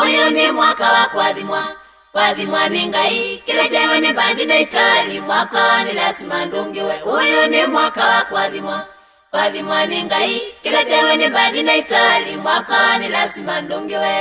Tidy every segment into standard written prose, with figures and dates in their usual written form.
Uyu ni mwaka wa kwathimwa ni Ngai, kila jewe ni bandi na itali, mwaka ni lazima ndungiwe. Uyu ni mwaka wa kwathimwa ni Ngai, kila jewe ni bandi na itali, mwaka ni lazima ndungiwe.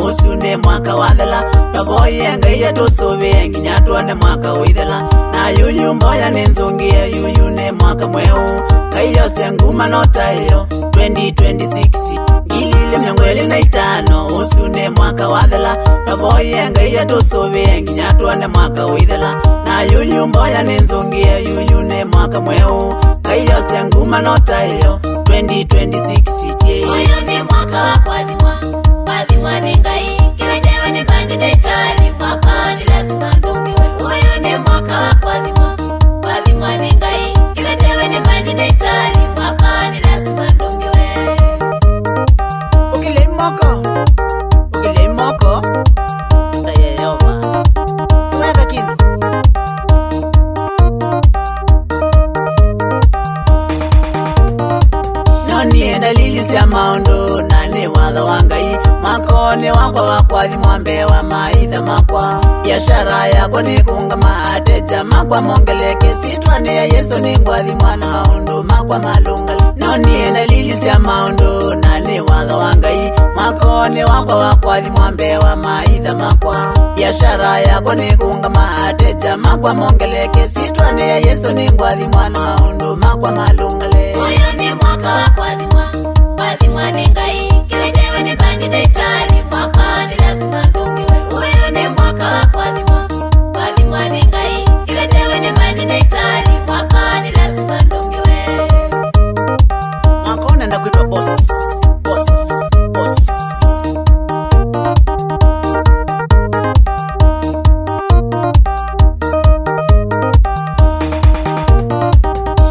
Usune mwaka wathela Taboye Ngai atusuve nginya tuone mwaka withela. Na yuyu mboya nizungie yuyu ne mwaka mweu. Ngai yose nguma nota iyo 2026 ngilile 25. Usune mwaka wathela Taboye Ngai atusuve nginya tuone mwaka withela. Na yuyu mboya nizungie yuyu ne mwaka mweu. Ngai yose nguma nota iyo 2026. Uyu ni mwaka wa kwathimwa ni Ngai, kila jewe ni bandi na itali, mwaka ni lazima ndungiwe. Uyu ni mwaka wa kwathimwa ni Ngai, kila jewe ni bandi na itali, mwaka ni lazima ndungiwe. Ukile moko Tayeyoma Weka kini Noni enda lili siya maondo nane watho wa Ngai. Makone wakwa wakwathimwa mbewa maitha makwa. Biashara yako ni kungama ateja makwa mongeleke. Sitwane ya Yesu ni ngwathimwa na maundu makwa malungale. Noni enda lili siya maundu nane watho wa Ngai. Makone wakwa wakwathimwa mbewa maitha makwa. Biashara yako ni kungama ateja makwa mongeleke. Sitwane ya Yesu ni ngwathimwa na maundu makwa malungale. Uyu ni mwaka wa kwathimwa ni Ngai, kila jewe ni bandi na itali, mwaka ni lazima ndungiwe. Uyu ni mwaka wa kwathimwa ni Ngai, kila jewe ni bandi na itali, mwaka ni lazima ndungiwe. Mwaka unaenda kuitwa boss.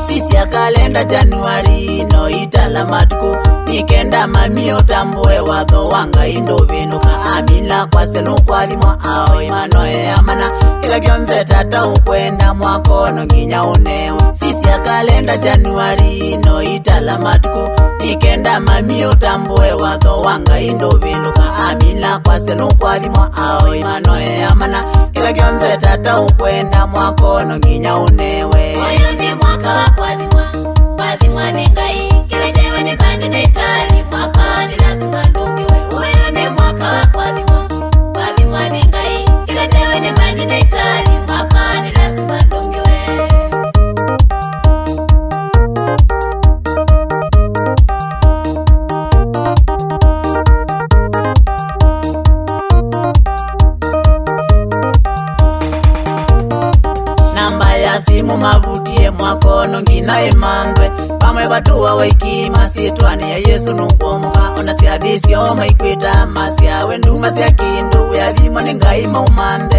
Sisi ya kalenda Januari no itala matuku. Nikenda mami utambue watho wa Ngai ndovinuka. Amina kwa senu kwathimwa ao imano amana. Kila gionze tata ukwenda mwakono nginya unewe. Sisi ya kalenda Januari no itala matuku. Nikenda mami utambue watho wa Ngai ndovinuka. Amina kwa senu kwathimwa ao imano amana. Kila gionze tata ukwenda mwakono nginya unewe. Uyu ni mwaka wa kwathimwa ni Ngai, kila jewe ni bandi na itali, mwaka ni lazima ndungiwe. Uyu ni mwaka wa kwathimwa ni Ngai, kila jewe ni bandi na itali, mwaka ni lazima ndungiwe. Namba ya simu mavutie mwakono ngina imandwe. Pamwe batuwa waikima sitwane ya Yesu nukomuka. Ona siya visyo maikwita masya wenduma siya kindu. Yathimwa ni Ngai maumande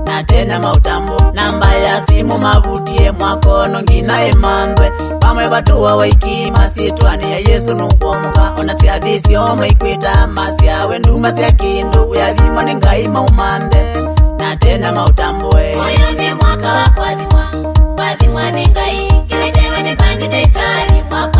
na tena mautambu. Namba ya simu mavutie mwakono ngina imandwe. Pamwe batuwa waikima sitwane ya Yesu nukomuka. Ona siya visyo maikwita masya wenduma siya kindu. Yathimwa ni Ngai maumande na tena mautambue. Uyu ni mwaka wa kwathimwa ni Ngai, kila jewe ni bandi na itali, mwaka